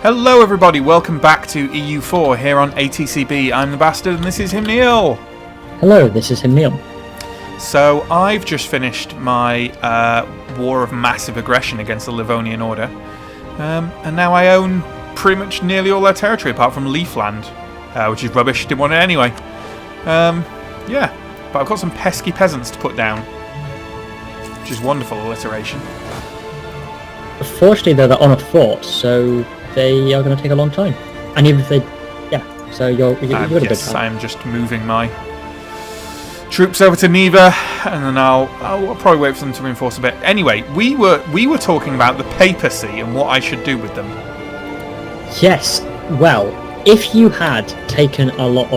Hello everybody, welcome back to EU4 here on ATCB. I'm the Bastard and this is him, Neill. Hello, this is him, Neill. So I've just finished my war of massive aggression against the Livonian Order. And now I own pretty much nearly all their territory apart from Leafland, which is rubbish, didn't want it anyway. Yeah, but I've got some pesky peasants to put down, which is wonderful alliteration. Fortunately, they're on a fort, so they are going to take a long time. And even if they... Yeah, so you're got a good time. I'm just moving my troops over to Neva, and then I'll probably wait for them to reinforce a bit. Anyway, we were talking about the papacy and what I should do with them. Yes, well, if you had taken a lot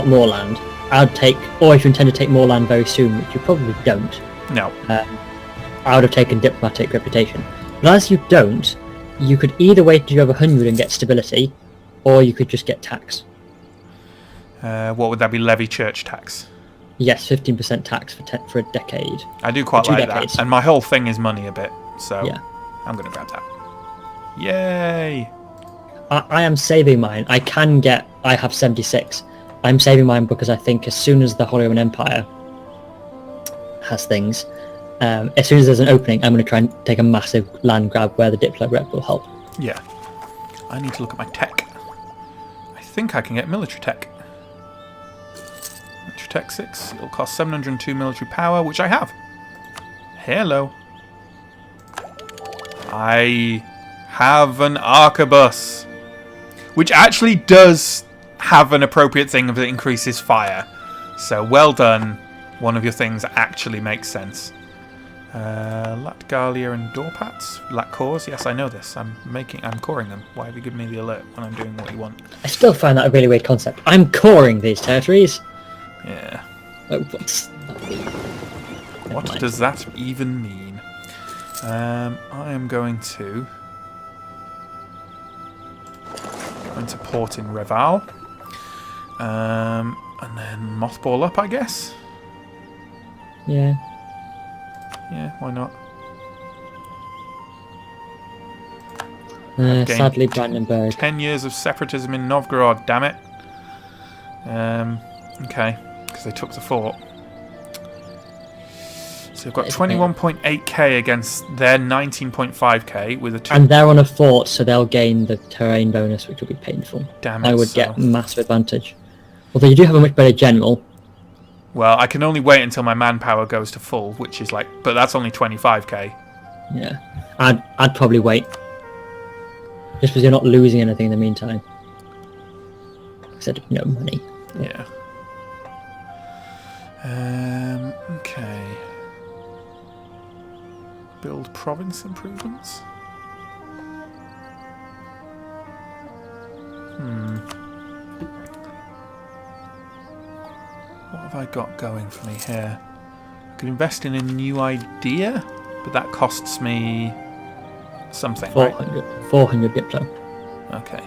more land, or if you intend to take more land very soon, which you probably don't. No. I would have taken diplomatic reputation. But as you don't, you could either wait until you have 100 and get stability, or you could just get tax. What would that be? Levy church tax? Yes, 15% tax for a decade. I do quite like that. And my whole thing is money a bit, so yeah. I'm going to grab that. Yay! I am saving mine. I have 76. I'm saving mine because I think as soon as the Holy Roman Empire has things, as soon as there's an opening, I'm going to try and take a massive land grab where the Diplo rep will help. Yeah. I need to look at my tech. I think I can get military tech. Military tech 6. It'll cost 702 military power, which I have. Hello. I have an arquebus, which actually does have an appropriate thing that increases fire. So well done. One of your things actually makes sense. Latgalia and Dorpats? Latcores? Yes, I know this. I'm coring them. Why have you given me the alert when I'm doing what you want? I still find that a really weird concept. I'm coring these territories. Yeah. What does that even mean? I am going to port in Reval. And then mothball up, I guess. Yeah. Yeah, why not? Sadly, Brandenburg. 10 years of separatism in Novgorod, damn it. Okay, because they took the fort. So we've got 21.8k against their 19.5k with a 2. And they're on a fort, so they'll gain the terrain bonus, which will be painful. Damn it. I would get massive advantage. Although you do have a much better general. Well, I can only wait until my manpower goes to full, which is like... But that's only 25k. Yeah. I'd probably wait. Just because you're not losing anything in the meantime. Except, money. Yeah. Okay. Build province improvements? What have I got going for me here? I could invest in a new idea, but that costs me something, 400, right? 400 Diplo. Okay.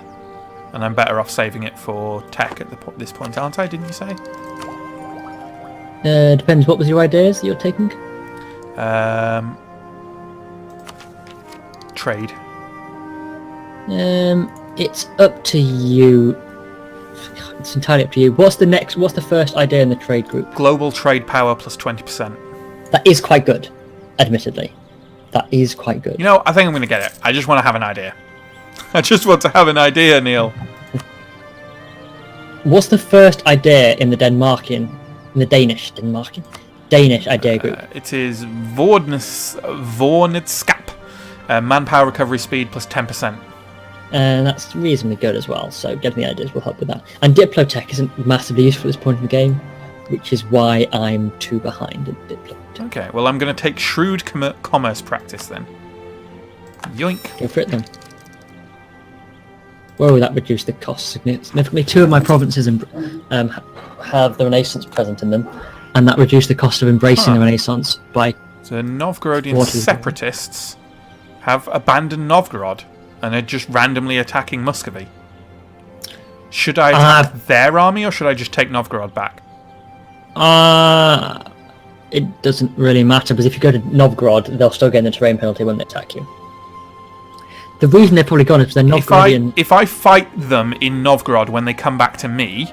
And I'm better off saving it for tech at this point, aren't I? Didn't you say? Depends. What was your ideas that you're taking? Trade. It's up to you. It's entirely up to you. What's the first idea in the trade group? Global trade power plus 20%. That is quite good, admittedly. That is quite good. I think I'm going to get it. I just want to have an idea. I just want to have an idea, Neill. What's the first idea in the Danish idea group? It is Vornitskap. Manpower recovery speed plus 10%. And that's reasonably good as well, so getting the ideas will help with that. And Diplotech isn't massively useful at this point in the game, which is why I'm 2 behind in Diplotech. Okay, well I'm going to take shrewd commerce practice then. Yoink. Go for it then. Whoa, that reduced the cost significantly. 2 of my provinces have the Renaissance present in them, and that reduced the cost of embracing the Renaissance by... So Novgorodian separatists have abandoned Novgorod and are just randomly attacking Muscovy. Should I attack their army, or should I just take Novgorod back? It doesn't really matter, because if you go to Novgorod, they'll still get the terrain penalty when they attack you. The reason they're probably gone is because they're Novgorodian. If I fight them in Novgorod when they come back to me,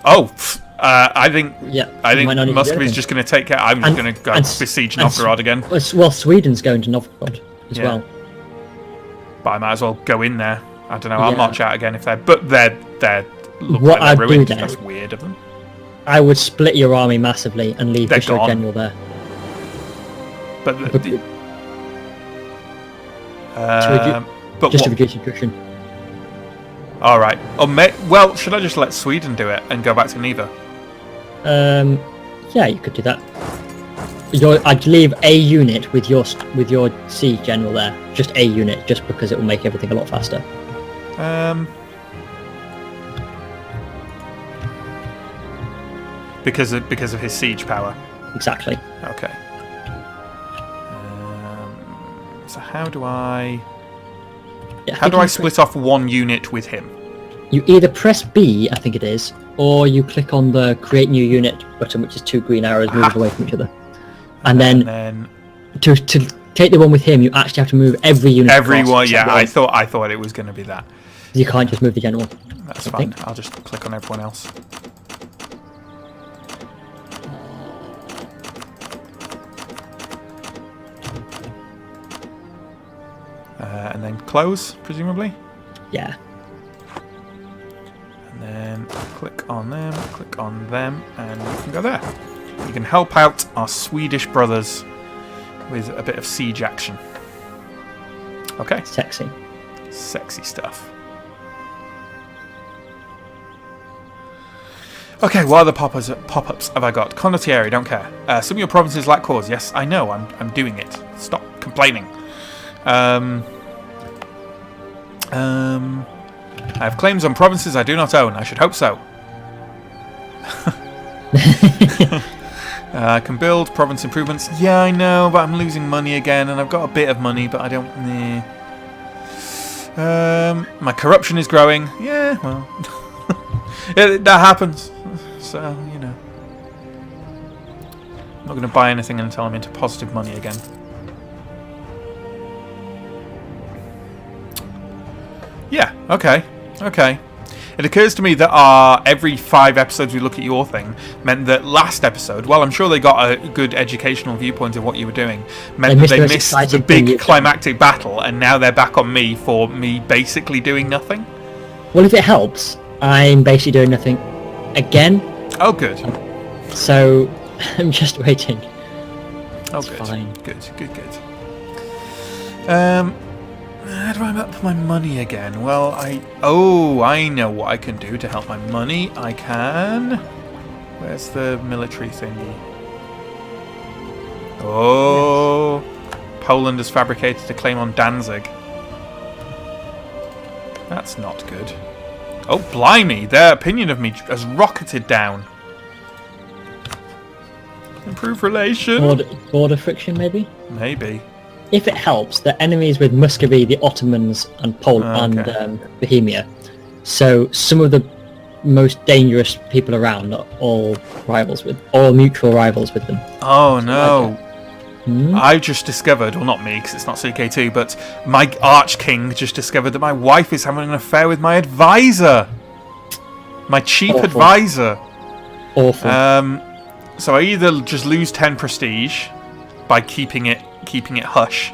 I think Muscovy's just going to take care. I'm just going to go besiege Novgorod again. Well, Sweden's going to Novgorod as well. But I might as well go in there. I don't know. I'll march out again if they're look what like they're ruined. Do then, that's weird of them. I would split your army massively and leave just your general there. But to reduce attrition. All right. Well, should I just let Sweden do it and go back to Neva? Yeah, you could do that. I'd leave a unit with your siege general there, just a unit, just because it will make everything a lot faster. Because of his siege power. Exactly. Okay. So how do I? How do I split off one unit with him? You either press B, I think it is, or you click on the Create New Unit button, which is 2 green arrows moving away from each other. And then to take the one with him, you actually have to move every unit. Everyone, yeah. I thought it was going to be that. You can't just move the general. That's fine. I'll just click on everyone else. And then close, presumably. Yeah. And then click on them, and you can go there. You can help out our Swedish brothers with a bit of siege action. Okay. Sexy stuff. Okay, what other pop-ups have I got? Condottieri, don't care. Some of your provinces lack cause. Yes, I know. I'm doing it. Stop complaining. I have claims on provinces I do not own. I should hope so. I can build province improvements. Yeah, I know, but I'm losing money again, and I've got a bit of money, but I don't. My corruption is growing. Yeah, well, that happens. So I'm not going to buy anything until I'm into positive money again. Yeah, okay. It occurs to me that every 5 episodes we look at your thing meant that last episode, well, I'm sure they got a good educational viewpoint of what you were doing, meant that they missed the big climactic battle, and now they're back on me for me basically doing nothing. Well, if it helps, I'm basically doing nothing again. Oh, good. So, I'm just waiting. Oh, it's good. Fine. Good. How do I up my money again? Well, I know what I can do to help my money. I can... Where's the military thingy? Oh... Poland has fabricated a claim on Danzig. That's not good. Oh, blimey! Their opinion of me has rocketed down. Improve relation? Border friction, maybe? Maybe. If it helps, the enemies with Muscovy, the Ottomans, and Poland and Bohemia. So some of the most dangerous people around are all mutual rivals with them. Oh no! I've just discovered, well, not me because it's not CK2, but my Archking just discovered that my wife is having an affair with my advisor, my chief advisor. Awful. So I either just lose 10 prestige by keeping it hush.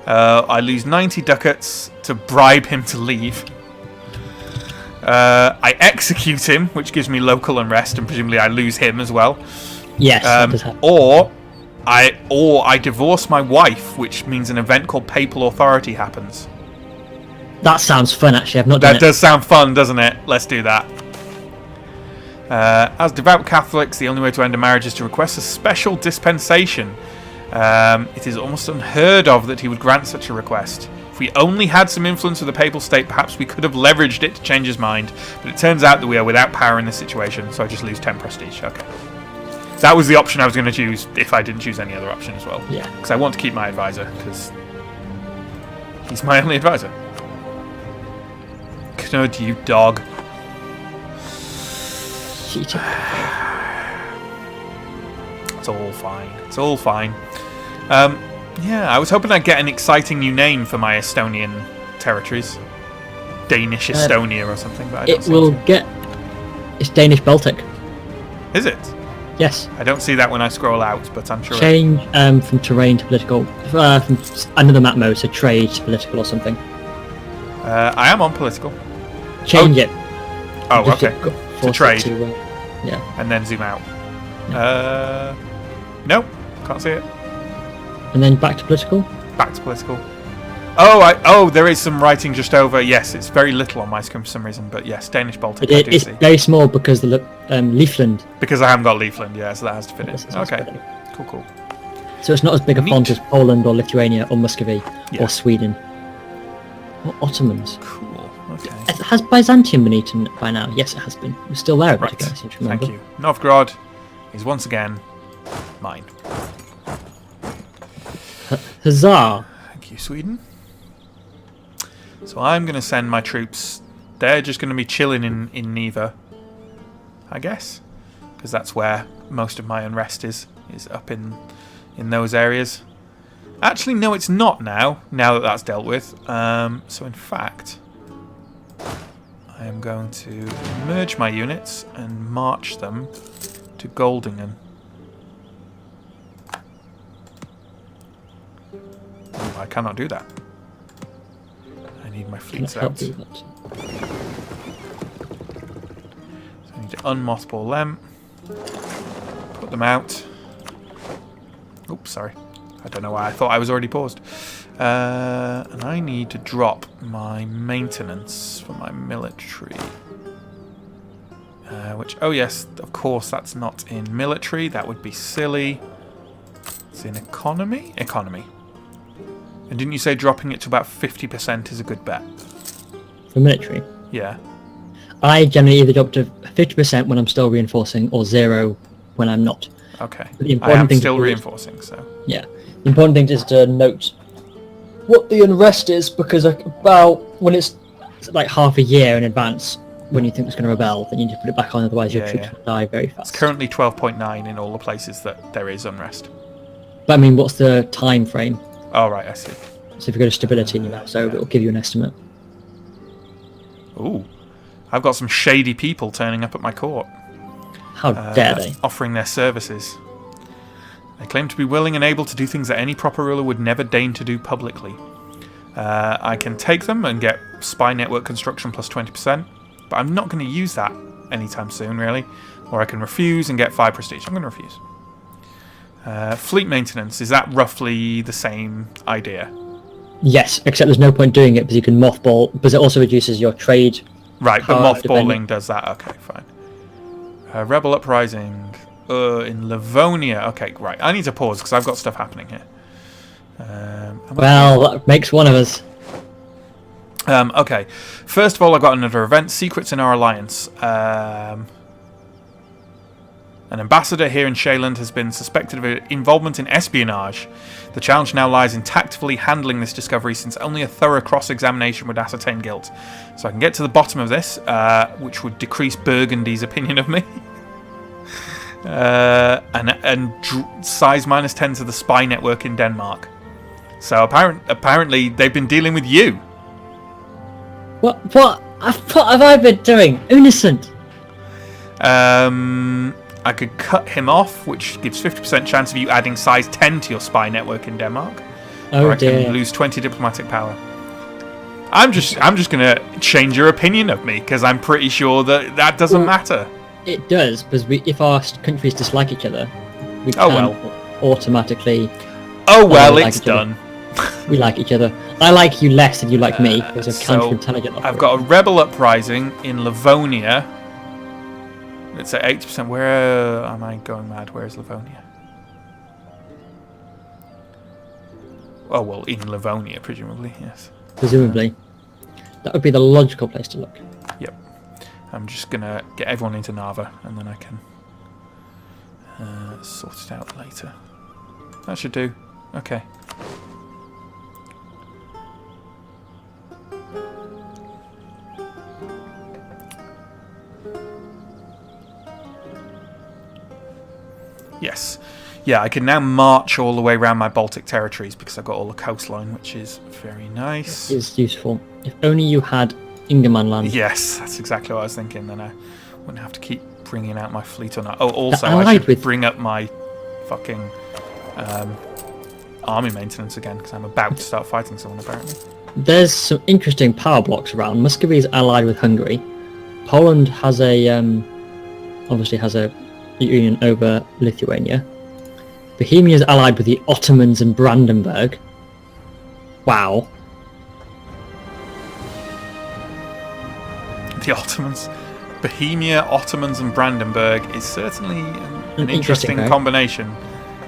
I lose 90 ducats to bribe him to leave. I execute him, which gives me local unrest, and presumably I lose him as well. Yes, that does happen. Or I divorce my wife, which means an event called Papal Authority happens. That sounds fun, actually. I've not done it. That does sound fun, doesn't it? Let's do that. As devout Catholics, the only way to end a marriage is to request a special dispensation. It is almost unheard of that he would grant such a request. If we only had some influence with the papal state, perhaps we could have leveraged it to change his mind. But it turns out that we are without power in this situation, so I just lose 10 prestige. Okay. That was the option I was going to choose if I didn't choose any other option as well. Yeah. Because I want to keep my advisor, because he's my only advisor. Knud, you dog. It's all fine. Yeah, I was hoping I'd get an exciting new name for my Estonian territories. Danish Estonia or something, but I don't It see will it. get... It's Danish Baltic. Is it? Yes. I don't see that when I scroll out, but I'm sure. Change from terrain to political. From under the map mode, so trade to political or something. I am on political. Change it. Oh, Just okay. force it trade. Yeah. And then zoom out. No, can't see it. And then back to political. Back to political. Oh, there is some writing just over. Yes, it's very little on my screen for some reason, but yes, Danish Baltic. It's very small because the Leafland. Because I haven't got Leafland, yeah, so that has to fit in. Yes, Okay, cool. So it's not as big a Neat. font as Poland or Lithuania or Muscovy Yeah. or Sweden or Ottomans. Cool. Okay. Has Byzantium been eaten by now? Yes, it has been. It's still there a bit Right. ago, I seem to remember. Thank you. Novgorod is once again mine. Huzzah! Thank you, Sweden. So I'm going to send my troops. They're just going to be chilling in Neva, I guess, because that's where most of my unrest is up in those areas. Actually, no, it's not now that that's dealt with. So in fact, I am going to merge my units and march them to Goldingen. Oh, I cannot do that. I need my fleets Cannot out. help So you, but- I need to unmothball them. Put them out. Oops, sorry. I don't know why. I thought I was already paused. And I need to drop my maintenance for my military. Oh yes, of course that's not in military. That would be silly. It's in economy? Economy. And didn't you say dropping it to about 50% is a good bet? For military. Yeah. I generally either drop to 50% when I'm still reinforcing or 0 when I'm not. Okay. But the I important am thing still to do is- reinforcing, so... Yeah. The important thing is to note what the unrest is, because about when it's like half a year in advance, when you think it's going to rebel, then you need to put it back on, otherwise your Yeah, troops yeah. will die very fast. It's currently 12.9 in all the places that there is unrest. But I mean, what's the time frame? Oh, right, I see. So if you go to stability in your mouse over, it'll give you an estimate. Ooh. I've got some shady people turning up at my court. How dare they? Offering their services. They claim to be willing and able to do things that any proper ruler would never deign to do publicly. I can take them and get spy network construction plus 20%, but I'm not going to use that anytime soon, really. Or I can refuse and get 5 prestige. I'm going to refuse. Fleet maintenance, is that roughly the same idea? Yes, except there's no point doing it because you can mothball, because it also reduces your trade. Right, but power mothballing depending- does that. Okay, fine. Rebel uprising in Livonia. Okay, right. I need to pause because I've got stuff happening here. Well, that makes one of us. Okay. First of all, I got another event. Secrets in our alliance. An ambassador here in Shayland has been suspected of involvement in espionage. The challenge now lies in tactfully handling this discovery, since only a thorough cross-examination would ascertain guilt. So I can get to the bottom of this, which would decrease Burgundy's opinion of me. Size -10 to the spy network in Denmark. So apparently they've been dealing with you. What have I been doing? Innocent. I could cut him off, which gives 50% chance of you adding size 10 to your spy network in Denmark. Oh or I dear. can lose 20 diplomatic power. I'm just gonna change your opinion of me because I'm pretty sure that doesn't matter. It does, because if our countries dislike each other, we Oh, can well. automatically. Oh well, like it's each other. done. We like each other. I like you less than you like me because of So counterintelligence. I've got a rebel uprising in Livonia. It's at 80%. Where am I going mad? Where is Livonia? Oh well, in Livonia, presumably, yes. Presumably, that would be the logical place to look. Yep. I'm just gonna get everyone into Narva, and then I can sort it out later. That should do. Okay. Yes. Yeah, I can now march all the way around my Baltic territories because I've got all the coastline, which is very nice. It's useful. If only you had Ingerman land. Yes, that's exactly what I was thinking. Then I wouldn't have to keep bringing out my fleet or not. Oh, also, They're I allied should with- bring up my fucking army maintenance again because I'm about to start fighting someone, apparently. There's some interesting power blocks around. Muscovy is allied with Hungary. Poland has obviously has a union over Lithuania. Bohemia is allied with the Ottomans and Brandenburg. Wow. The Ottomans. Bohemia, Ottomans and Brandenburg is certainly an interesting right? combination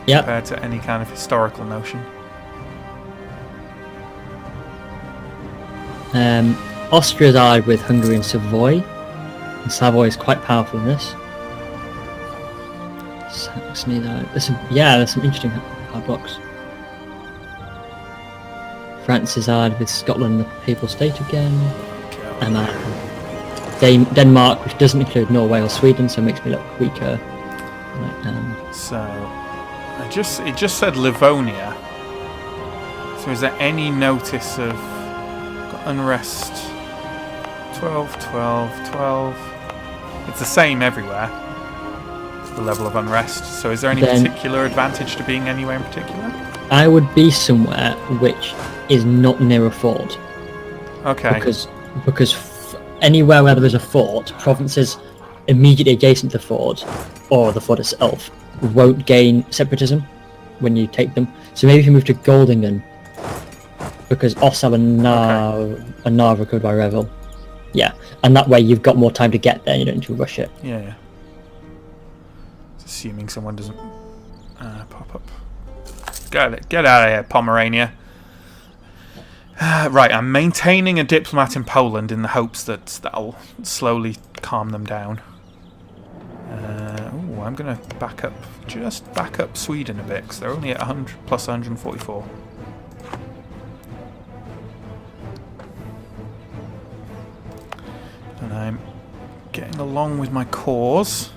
Yep. compared to any kind of historical notion. Austria is allied with Hungary and Savoy. And Savoy is quite powerful in this. Saxony, there's some interesting power blocks. France is allied with Scotland and the Papal State again. And Denmark, which doesn't include Norway or Sweden, so it makes me look weaker. So, it just said Livonia. So is there any notice of got unrest? 12, 12, 12. It's the same everywhere. The level of unrest. So is there any particular advantage to being anywhere in particular? I would be somewhere which is not near a fort. Okay. Because anywhere where there is a fort, provinces immediately adjacent to the fort, or the fort itself, won't gain separatism when you take them. So maybe if you move to Goldingen, because Ossel and Narva are covered by Revel. Yeah, and that way you've got more time to get there, you don't need to rush it. Yeah. Assuming someone doesn't pop up. Get out of here, Pomerania. Right, I'm maintaining a diplomat in Poland in the hopes that that'll slowly calm them down. I'm going to back up Sweden a bit, because they're only at 100 plus 144. And I'm getting along with my cause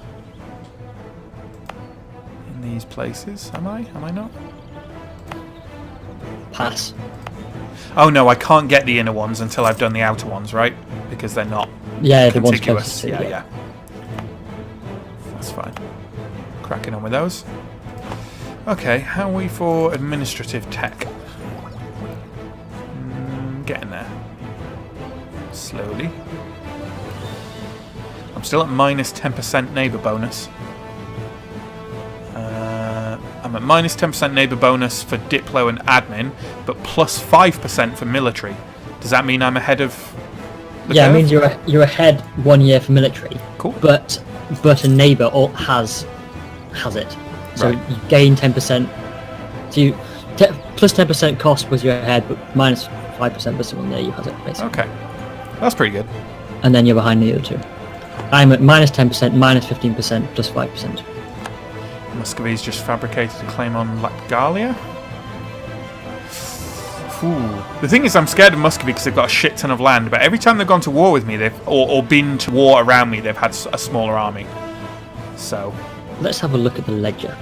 in these places. Am I? Am I not? Pass. Oh no, I can't get the inner ones until I've done the outer ones, right? Because they're not the ones contiguous. closest to, Yeah. That's fine. Cracking on with those. Okay, how are we for administrative tech? Getting there. Slowly. I'm still at minus 10% neighbour bonus. I'm at minus 10% neighbour bonus for Diplo and admin, but plus 5% for military. Does that mean I'm ahead of the curve? It means you're ahead 1 year for military. Cool. But a neighbour has it. So Right. you gain 10%. So plus 10% cost was you're ahead, but minus 5% for someone there you has it, basically. Okay. That's pretty good. And then you're behind the other two. I'm at minus 10%, minus 15%, plus 5%. Muscovy's just fabricated a claim on Latgalia. Ooh. The thing is, I'm scared of Muscovy because they've got a shit ton of land, but every time they've gone to war with me, or been to war around me, they've had a smaller army. So, Let's have a look at the ledger.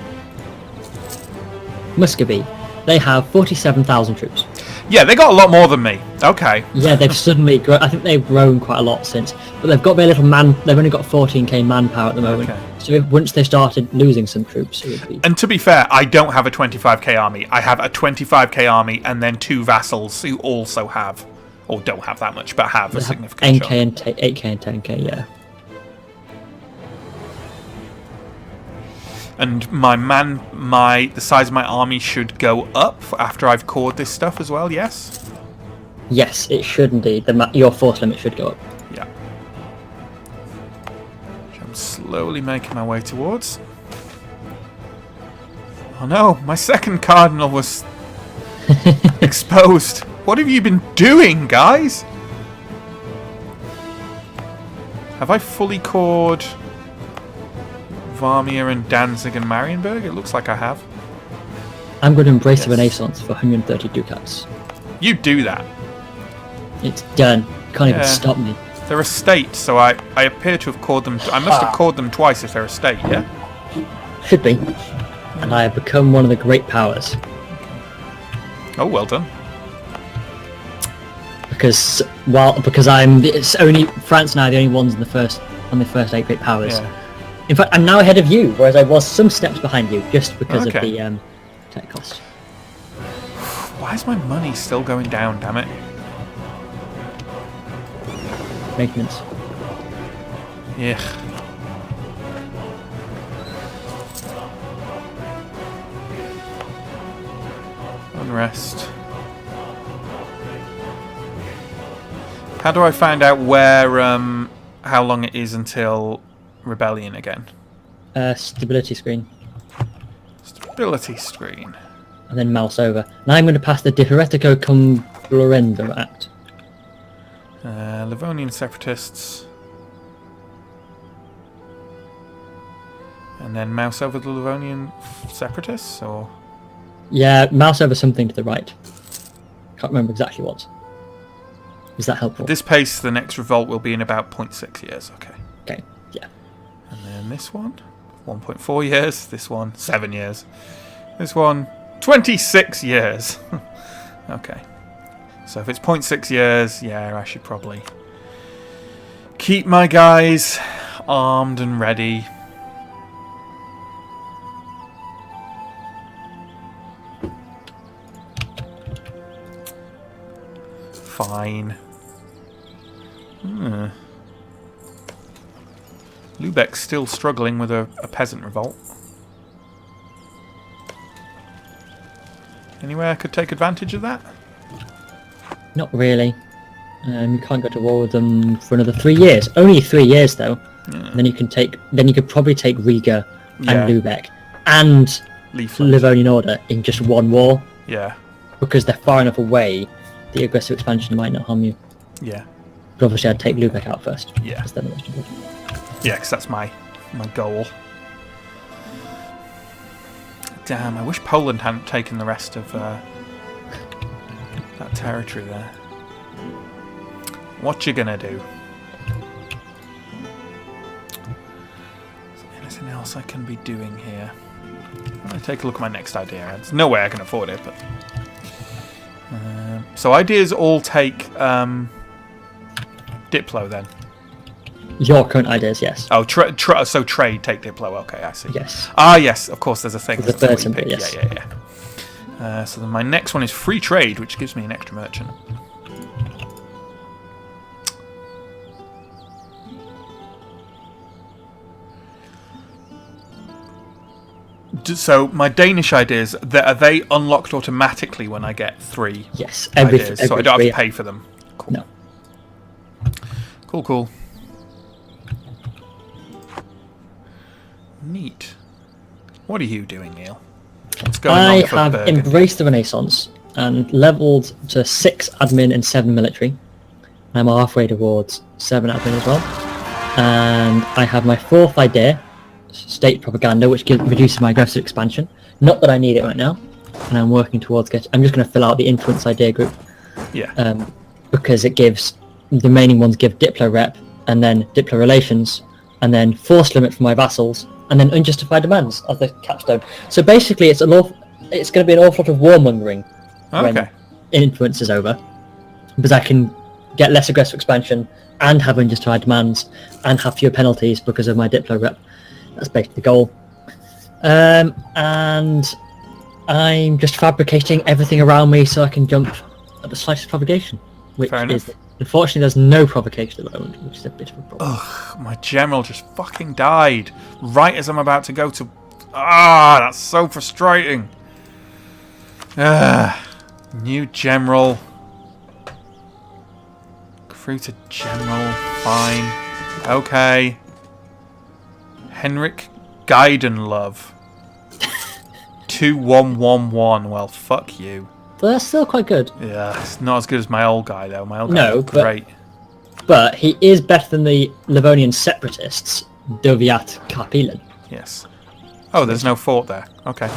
Muscovy, they have 47,000 troops. yeah, they got a lot more than me. Okay. Yeah, they've suddenly grown. I think they've grown quite a lot since, but they've got very little they've only got 14k manpower at the moment. Okay. So once they started losing some troops, it would be... And to be fair, I don't have a 25k army. I have a 25k army and then 2 vassals who also have, or don't have that much, but have a significant NK chunk. and 8k and 10k, yeah. And the size of my army should go up after I've cored this stuff as well, yes? Yes, it should indeed. Your force limit should go up. Yeah. Which I'm slowly making my way towards. Oh no, my second cardinal was exposed. What have you been doing, guys? Have I fully cored Varmia and Danzig and Marienburg? It looks like I have. I'm going to embrace the Renaissance for 130 ducats. You do that. It's done. Can't even stop me. They're a state, so I appear to have cored them. I must have cored them twice if they're a state, yeah? Should be. and I have become one of the great powers. Oh, well done. Because it's only France and I are the only ones on the first 8 great powers. Yeah. In fact, I'm now ahead of you, whereas I was some steps behind you just because of the tech cost. Why is my money still going down, damn it? Maintenance. Yeah. Unrest. How do I find out where, how long it is until rebellion again? Stability screen. Stability screen. And then mouse over. Now I'm going to pass the Diferetico Complorendo Act. Livonian separatists. And then mouse over the Livonian separatists, or? Yeah, mouse over something to the right. Can't remember exactly what. Is that helpful? At this pace, the next revolt will be in about 0.6 years. Okay. Okay, yeah. And then this one, 1.4 years. This one, 7 years. This one, 26 years. Okay. So if it's 0.6 years, yeah, I should probably keep my guys armed and ready. Fine. Lubeck's still struggling with a peasant revolt. Any way I could take advantage of that? Not really. You can't go to war with them for another 3 years. Only 3 years though. Yeah. And then you could probably take Riga and Yeah. Lubeck and Leaflet. Livonian Order in just one war, Yeah. because they're far enough away. The aggressive expansion might not harm you. Yeah. But obviously I'd take Lubeck out first. Yeah. Because they're the most important. Yeah, because that's my goal. Damn, I wish Poland hadn't taken the rest of that territory there. What you gonna do? Is there anything else I can be doing here? I'm gonna take a look at my next idea. There's no way I can afford it, but... so ideas all take Diplo then? Your current ideas, yes. Oh, so trade take Diplo. Okay, I see. Yes. Ah, yes. Of course, there's a thing. The That's what third you symbol, pick. yes. Yeah. So then my next one is free trade, which gives me an extra merchant. So my Danish ideas, are they unlocked automatically when I get 3 Yes. ideas? So I don't have three- to pay for them. Cool. No. Cool. Neat. What are you doing, Neill? What's going I on for have Burgundy? embraced the Renaissance and leveled to 6 admin and 7 military. I'm halfway towards 7 admin as well. And I have my 4th idea, state propaganda, which reduces my aggressive expansion. Not that I need it right now. And I'm working towards I'm just going to fill out the influence idea group. Yeah. Because it gives... The remaining ones give Diplo rep, and then Diplo relations, and then force limit for my vassals, and then unjustified demands as the capstone. So basically, it's going to be an awful lot of warmongering when influence is over, because I can get less aggressive expansion and have unjustified demands and have fewer penalties because of my Diplo rep. That's basically the goal. And I'm just fabricating everything around me so I can jump at the slightest provocation, which is... Unfortunately, there's no provocation at the moment, which is a bit of a problem. Ugh, my general just fucking died right as I'm about to go to... Ah, that's so frustrating. New general. Through to general. Fine. Okay. Henrik Geidenlove. 2111. Well, fuck you. But that's still quite good. Yeah, it's not as good as my old guy, though. My old guy was great. But he is better than the Livonian separatists, Doviat Karpilen. Yes. Oh, there's no fort there. Okay.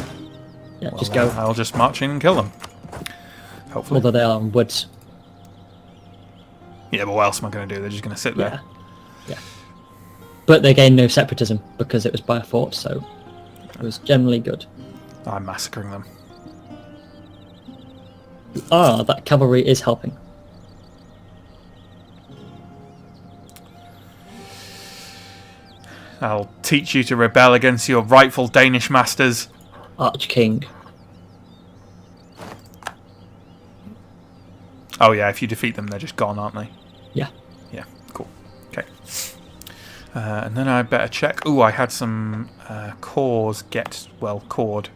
Yeah, Well, just go. I'll just march in and kill them. Hopefully. Although they are on woods. Yeah, but what else am I going to do? They're just going to sit there. Yeah. But they gained no separatism because it was by a fort, so it was generally good. I'm massacring them. Ah, that cavalry is helping. I'll teach you to rebel against your rightful Danish masters. Archking. Oh yeah, if you defeat them, they're just gone, aren't they? Yeah. Yeah, cool. Okay. And then I better check. Ooh, I had some cores get, well, cored.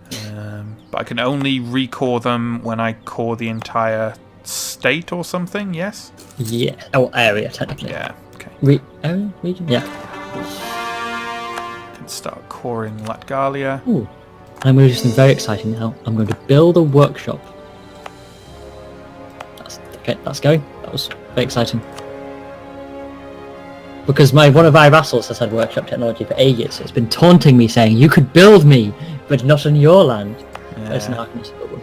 But I can only recore them when I core the entire state or something, yes? Yeah. Oh, area, technically. Yeah, okay. Area? Region? Yeah. Can start coring Latgalia. Ooh. I'm going to do something very exciting now. I'm going to build a workshop. That's going. That was very exciting. Because one of my vassals has had workshop technology for ages, so it's been taunting me saying, you could build me, but not on your land. Yeah. But it's now I can just build one.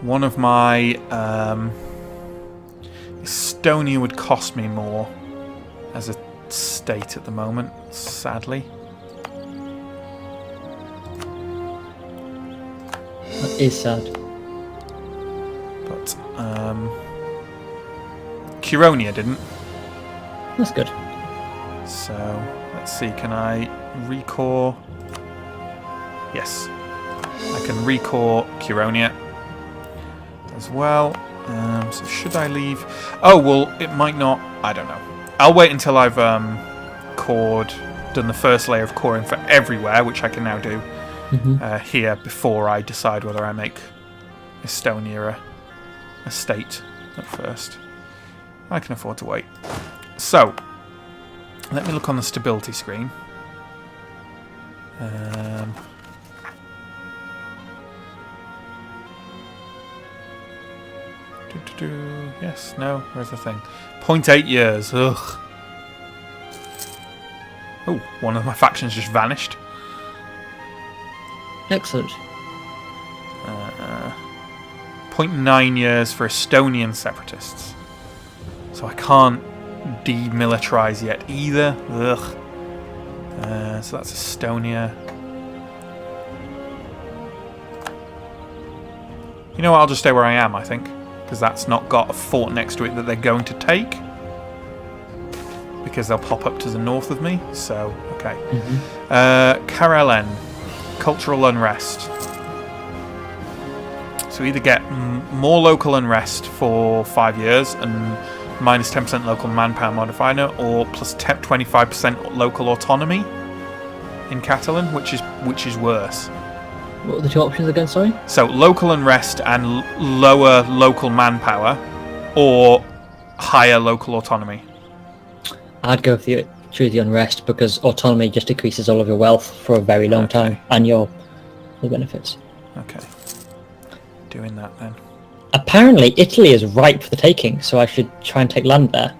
One of my Estonia would cost me more as a state at the moment, sadly. That is sad. But Curonia didn't. That's good. So let's see, can I recore? Yes. I can recore Curonia as well. So should I leave? Oh, well, it might not. I don't know. I'll wait until I've done the first layer of coring for everywhere, which I can now do here before I decide whether I make Estonia a state at first. I can afford to wait. So, let me look on the stability screen. Yes, no, where's the thing? 0.8 years, ugh. Oh, one of my factions just vanished. Excellent. 0.9 years for Estonian separatists. So I can't demilitarize yet either. Ugh. So that's Estonia. You know what, I'll just stay where I am, I think. Because that's not got a fort next to it that they're going to take. Because they'll pop up to the north of me. So, okay. Karelen. Cultural unrest. So either get more local unrest for 5 years and minus 10% local manpower modifier, or plus 25% local autonomy in Catalan, which is worse. What were the two options again, sorry? So local unrest and lower local manpower, or higher local autonomy. I'd go through the unrest, because autonomy just decreases all of your wealth for a very long time, and your benefits. Okay. Doing that then. Apparently Italy is ripe for the taking, so I should try and take land there.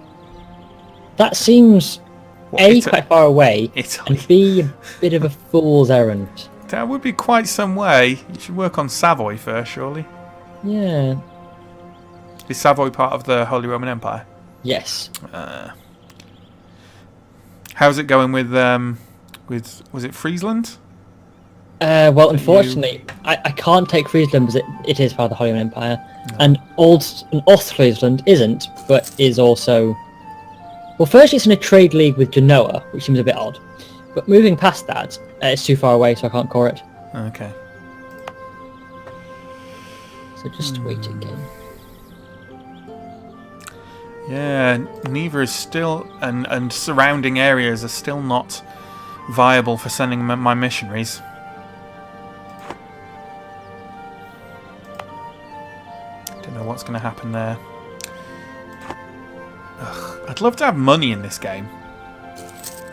That seems quite far away, Italy. and B, a bit of a fool's errand. That would be quite some way. You should work on Savoy first, surely. Yeah. Is Savoy part of the Holy Roman Empire? Yes. How's it going with was it Friesland? Well, unfortunately, I can't take Friesland because it is part of the Holy Roman Empire, and Ostfriesland isn't, but is also. Well, first it's in a trade league with Genoa, which seems a bit odd. But moving past that, it's too far away, so I can't core it. Okay. So just wait again. Yeah, Neva is still, and surrounding areas are still not viable for sending my missionaries. Don't know what's going to happen there. Ugh, I'd love to have money in this game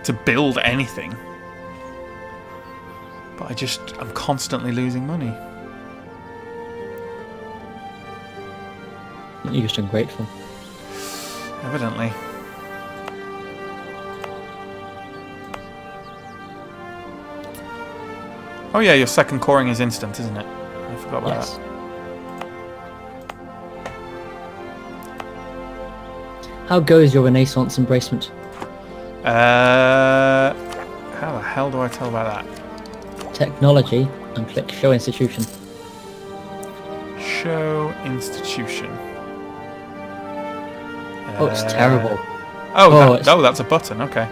to build anything, but I'm constantly losing money. You're just ungrateful. Evidently. Oh yeah, your second coring is instant, isn't it? I forgot about that. How goes your Renaissance embracement? How the hell do I tell about that? Technology, and click Show Institution. Show institution. Oh, it's terrible. Oh, that's a button. Okay.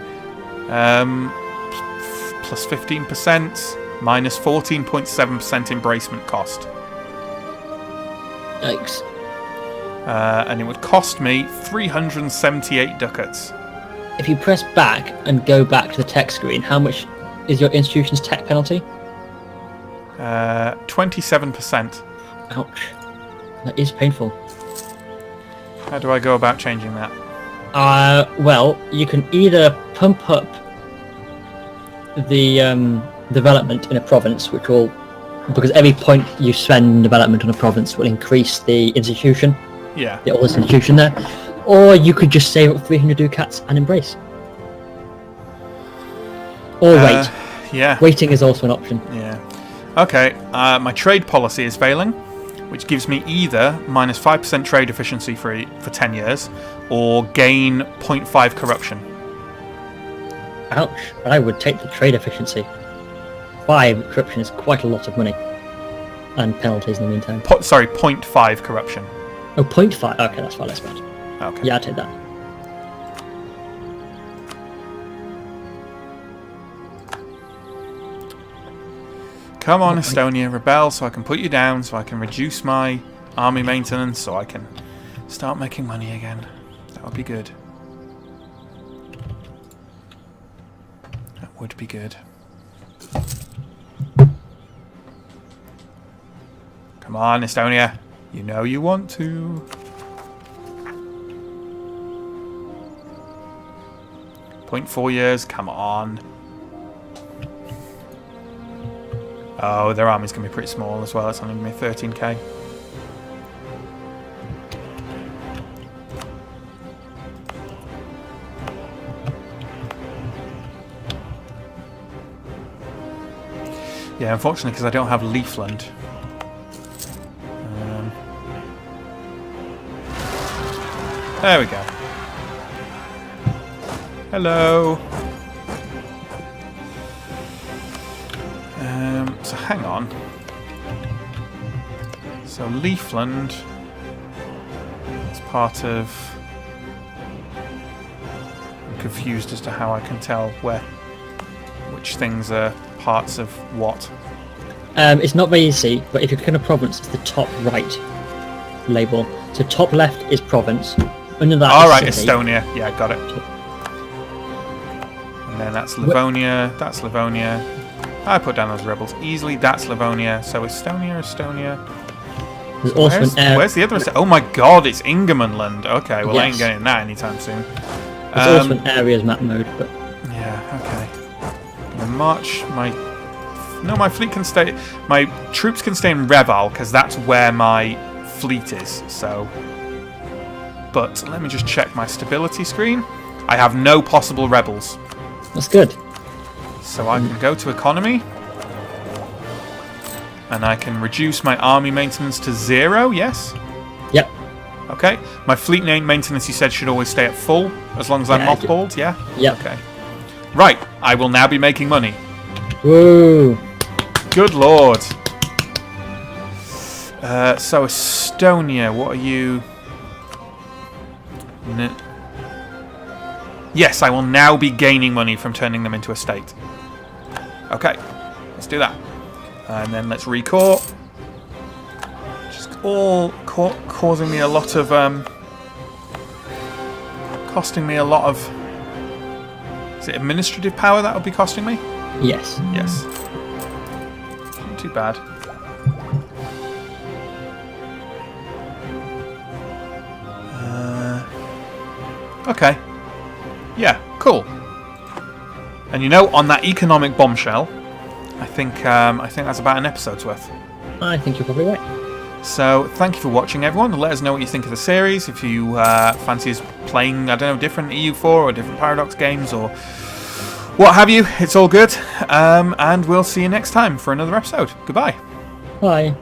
Plus 15%, minus 14.7% embracement cost. Yikes. And it would cost me 378 ducats. If you press back and go back to the tech screen, how much is your institution's tech penalty? 27%. Ouch. That is painful. How do I go about changing that? Well, you can either pump up the development in a province, which will, because every point you spend in development on a province will increase the institution. Yeah. The oldest institution there. Or you could just save up 300 ducats and embrace. Or wait. Yeah. Waiting is also an option. Yeah. Okay. My trade policy is failing, which gives me either minus 5% trade efficiency for 10 years, or gain 0.5 corruption. Ouch. I would take the trade efficiency. 5 corruption is quite a lot of money. And penalties in the meantime. 0.5 corruption. Oh, 0.5. Okay, that's far less bad. Okay. Yeah, I'll take that. Come on, Estonia, rebel so I can put you down, so I can reduce my army maintenance, so I can start making money again. That would be good. That would be good. Come on, Estonia. You know you want to. 0.4 years, come on. Oh, their army's going to be pretty small as well. It's only going to be 13k. Yeah, unfortunately, because I don't have Leafland. There we go. Hello. So hang on. So Leafland is part of... I'm confused as to how I can tell which things are parts of what. It's not very easy, but if you click on a province, it's the top right label. So top left is province. Under that Alright, is city. Estonia. Yeah, got it. And then that's Livonia. That's Livonia. I put down those rebels easily. That's Livonia. So Estonia. There's also Where's the other? Oh my god, it's Ingermanland. Okay, well I ain't Yes. getting that anytime soon. There's also an areas map mode, but Yeah, okay. My fleet can stay. My troops can stay in Reval because that's where my fleet is. So, but let me just check my stability screen. I have no possible rebels, that's good. so I can go to economy, and I can reduce my army maintenance to 0. Yes. Yep. Okay. My fleet maintenance, you said, should always stay at full as long as I'm Yeah, mothballed. Yeah. Yep. Okay. Right. I will now be making money. Woo! Good lord. So Estonia, what are you? Yes, I will now be gaining money from turning them into a state. Okay, let's do that. And then let's recore. Just all causing me a lot of costing me a lot of. Is it administrative power that would be costing me? Yes. Yes. Not too bad. Okay. Yeah, cool. And you know, on that economic bombshell, I think that's about an episode's worth. I think you're probably right. So, thank you for watching, everyone. Let us know what you think of the series. If you fancy us playing, I don't know, different EU4 or different Paradox games or what have you, it's all good. And we'll see you next time for another episode. Goodbye. Bye.